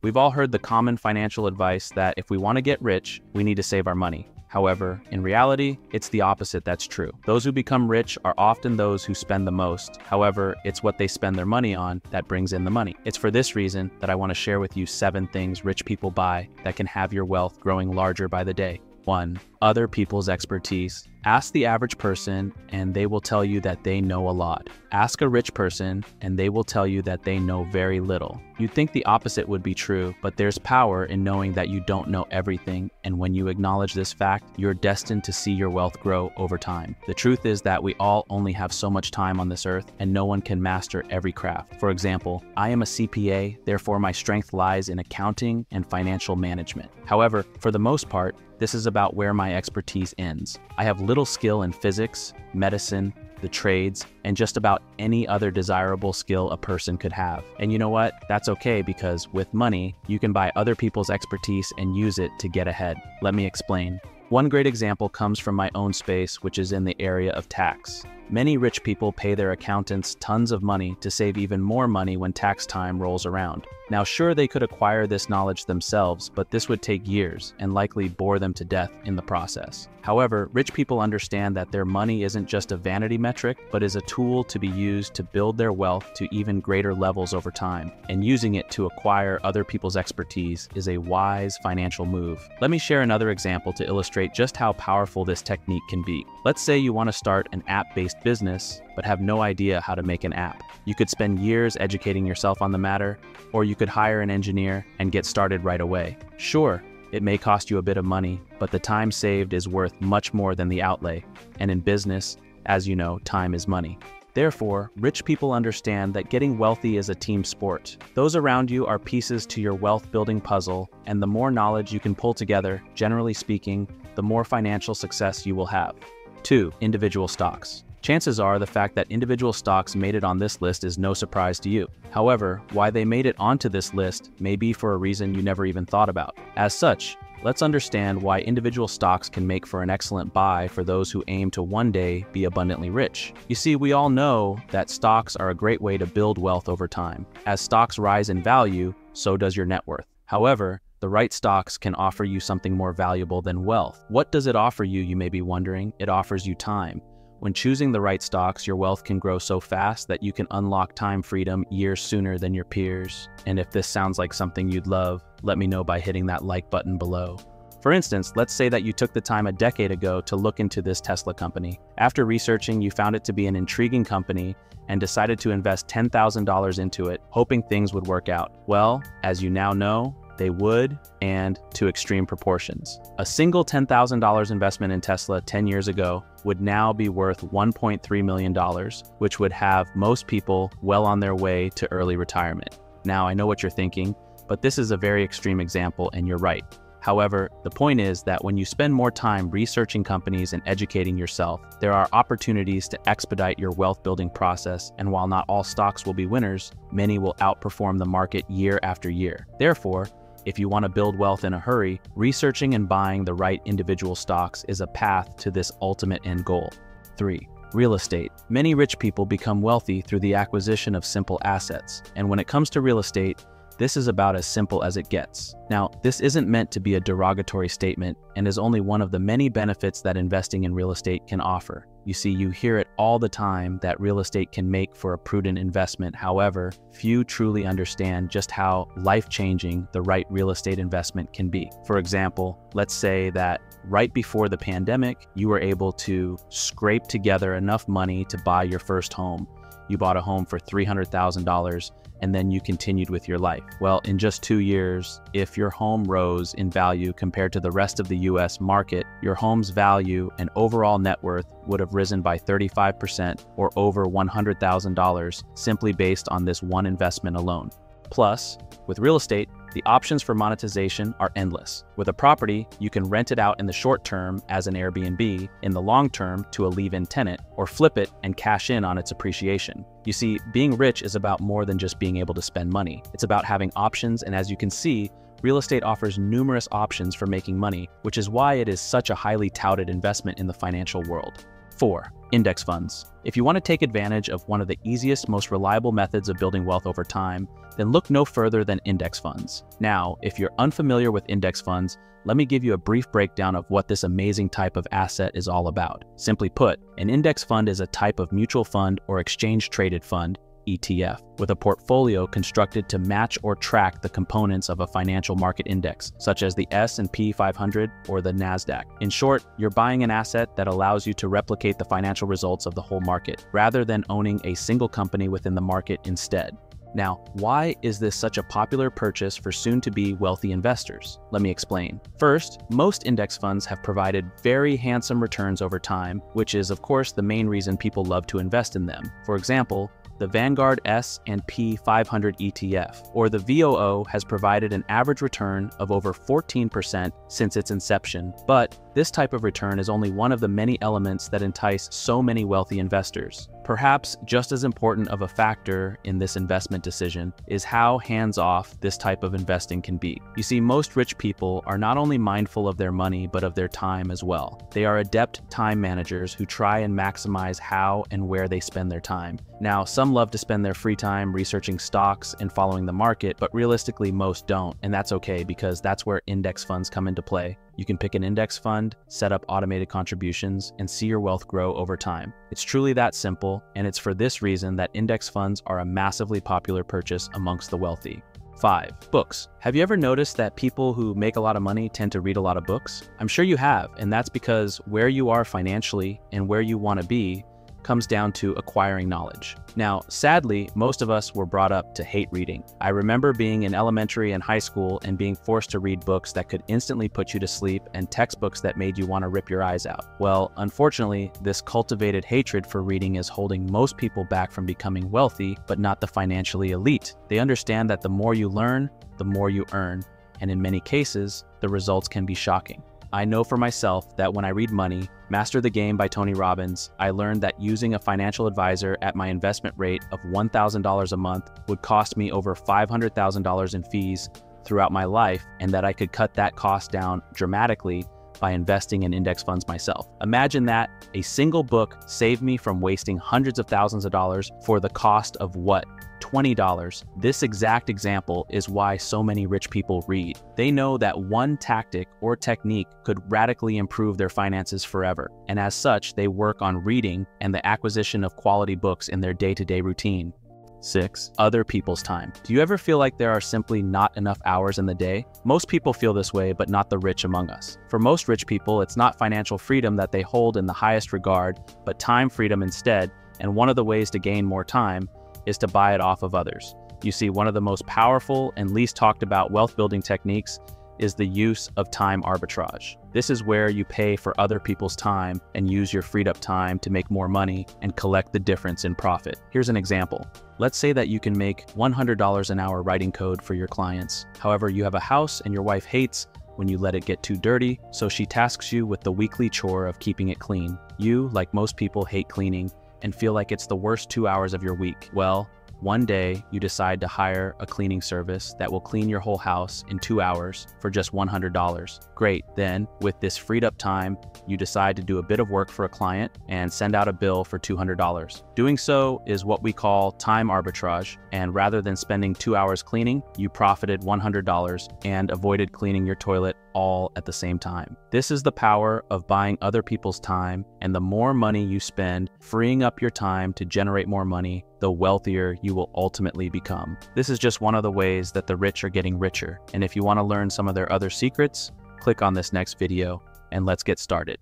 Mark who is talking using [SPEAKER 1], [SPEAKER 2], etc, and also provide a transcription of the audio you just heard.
[SPEAKER 1] We've all heard the common financial advice that if we want to get rich, we need to save our money. However, in reality, it's the opposite that's true. Those who become rich are often those who spend the most. However, it's what they spend their money on that brings in the money. It's for this reason that I want to share with you 7 things rich people buy that can have your wealth growing larger by the day. 1. Other people's expertise. Ask the average person and they will tell you that they know a lot. Ask a rich person and they will tell you that they know very little. You'd think the opposite would be true, but there's power in knowing that you don't know everything, and when you acknowledge this fact, you're destined to see your wealth grow over time. The truth is that we all only have so much time on this earth, and no one can master every craft. For example, I am a CPA, therefore my strength lies in accounting and financial management. However, for the most part, this is about where my expertise ends. I have little skill in physics, medicine, the trades, and just about any other desirable skill a person could have. And you know what? That's okay, because with money, you can buy other people's expertise and use it to get ahead. Let me explain. One great example comes from my own space, which is in the area of tax. Many rich people pay their accountants tons of money to save even more money when tax time rolls around. Now, sure, they could acquire this knowledge themselves, but this would take years and likely bore them to death in the process. However, rich people understand that their money isn't just a vanity metric, but is a tool to be used to build their wealth to even greater levels over time, and using it to acquire other people's expertise is a wise financial move. Let me share another example to illustrate just how powerful this technique can be. Let's say you want to start an app-based business, but have no idea how to make an app. You could spend years educating yourself on the matter, or you could hire an engineer and get started right away. Sure, it may cost you a bit of money, but the time saved is worth much more than the outlay. And in business, as you know, time is money. Therefore, rich people understand that getting wealthy is a team sport. Those around you are pieces to your wealth-building puzzle, and the more knowledge you can pull together, generally speaking, the more financial success you will have. 2. Individual stocks. Chances are the fact that individual stocks made it on this list is no surprise to you. However, why they made it onto this list may be for a reason you never even thought about. As such, let's understand why individual stocks can make for an excellent buy for those who aim to one day be abundantly rich. You see, we all know that stocks are a great way to build wealth over time. As stocks rise in value, so does your net worth. However, the right stocks can offer you something more valuable than wealth. What does it offer you, you may be wondering? It offers you time. When choosing the right stocks, your wealth can grow so fast that you can unlock time freedom years sooner than your peers. And if this sounds like something you'd love, let me know by hitting that like button below. For instance, let's say that you took the time a decade ago to look into this Tesla company. After researching, you found it to be an intriguing company and decided to invest $10,000 into it, hoping things would work out. Well, as you now know, they would, and to extreme proportions. A single $10,000 investment in Tesla 10 years ago would now be worth $1.3 million, which would have most people well on their way to early retirement. Now, I know what you're thinking, but this is a very extreme example, and you're right. However, the point is that when you spend more time researching companies and educating yourself, there are opportunities to expedite your wealth building process, and while not all stocks will be winners, many will outperform the market year after year. Therefore, if you want to build wealth in a hurry, researching and buying the right individual stocks is a path to this ultimate end goal. 3. Real estate. Many rich people become wealthy through the acquisition of simple assets, and when it comes to real estate, this is about as simple as it gets. Now, this isn't meant to be a derogatory statement and is only one of the many benefits that investing in real estate can offer. You see, you hear it all the time that real estate can make for a prudent investment. However, few truly understand just how life-changing the right real estate investment can be. For example, let's say that right before the pandemic, you were able to scrape together enough money to buy your first home. You bought a home for $300,000, and then you continued with your life. Well, in just 2 years, if your home rose in value compared to the rest of the US market, your home's value and overall net worth would have risen by 35% or over $100,000 simply based on this one investment alone. Plus, with real estate, the options for monetization are endless. With a property, you can rent it out in the short term as an Airbnb, in the long term to a leave-in tenant, or flip it and cash in on its appreciation. You see, being rich is about more than just being able to spend money. It's about having options, and as you can see, real estate offers numerous options for making money, which is why it is such a highly touted investment in the financial world. 4. Index funds. If you want to take advantage of one of the easiest, most reliable methods of building wealth over time, then look no further than index funds. Now, if you're unfamiliar with index funds, let me give you a brief breakdown of what this amazing type of asset is all about. Simply put, an index fund is a type of mutual fund or exchange-traded fund, ETF, with a portfolio constructed to match or track the components of a financial market index, such as the S&P 500 or the NASDAQ. In short, you're buying an asset that allows you to replicate the financial results of the whole market, rather than owning a single company within the market instead. Now, why is this such a popular purchase for soon-to-be wealthy investors? Let me explain. First, most index funds have provided very handsome returns over time, which is, of course, the main reason people love to invest in them. For example, the Vanguard S&P 500 ETF, or the VOO, has provided an average return of over 14% since its inception. But this type of return is only one of the many elements that entice so many wealthy investors. Perhaps just as important of a factor in this investment decision is how hands-off this type of investing can be. You see, most rich people are not only mindful of their money, but of their time as well. They are adept time managers who try and maximize how and where they spend their time. Now, some love to spend their free time researching stocks and following the market, but realistically most don't, and that's okay because that's where index funds come into play. You can pick an index fund, set up automated contributions, and see your wealth grow over time. It's truly that simple, and it's for this reason that index funds are a massively popular purchase amongst the wealthy. 5. Books. Have you ever noticed that people who make a lot of money tend to read a lot of books? I'm sure you have, and that's because where you are financially and where you want to be comes down to acquiring knowledge. Now, sadly, most of us were brought up to hate reading. I remember being in elementary and high school and being forced to read books that could instantly put you to sleep and textbooks that made you want to rip your eyes out. Well, unfortunately, this cultivated hatred for reading is holding most people back from becoming wealthy, but not the financially elite. They understand that the more you learn, the more you earn, and in many cases, the results can be shocking. I know for myself that when I read Money, Master the Game by Tony Robbins, I learned that using a financial advisor at my investment rate of $1,000 a month would cost me over $500,000 in fees throughout my life, and that I could cut that cost down dramatically by investing in index funds myself. Imagine that a single book saved me from wasting hundreds of thousands of dollars for the cost of what? $20. This exact example is why so many rich people read. They know that one tactic or technique could radically improve their finances forever, and as such, they work on reading and the acquisition of quality books in their day-to-day routine. 6. Other people's time. Do you ever feel like there are simply not enough hours in the day? Most people feel this way, but not the rich among us. For most rich people, it's not financial freedom that they hold in the highest regard, but time freedom instead, and one of the ways to gain more time is to buy it off of others. You see, one of the most powerful and least talked about wealth building techniques is the use of time arbitrage. This is where you pay for other people's time and use your freed up time to make more money and collect the difference in profit. Here's an example. Let's say that you can make $100 an hour writing code for your clients. However, you have a house and your wife hates when you let it get too dirty, so she tasks you with the weekly chore of keeping it clean. You, like most people, hate cleaning and feel like it's the worst 2 hours of your week. Well, one day you decide to hire a cleaning service that will clean your whole house in 2 hours for just $100. Great, then with this freed up time, you decide to do a bit of work for a client and send out a bill for $200. Doing so is what we call time arbitrage, and rather than spending 2 hours cleaning, you profited $100 and avoided cleaning your toilet all at the same time. This is the power of buying other people's time, and the more money you spend freeing up your time to generate more money, the wealthier you will ultimately become. This is just one of the ways that the rich are getting richer, and if you want to learn some of their other secrets, click on this next video and let's get started.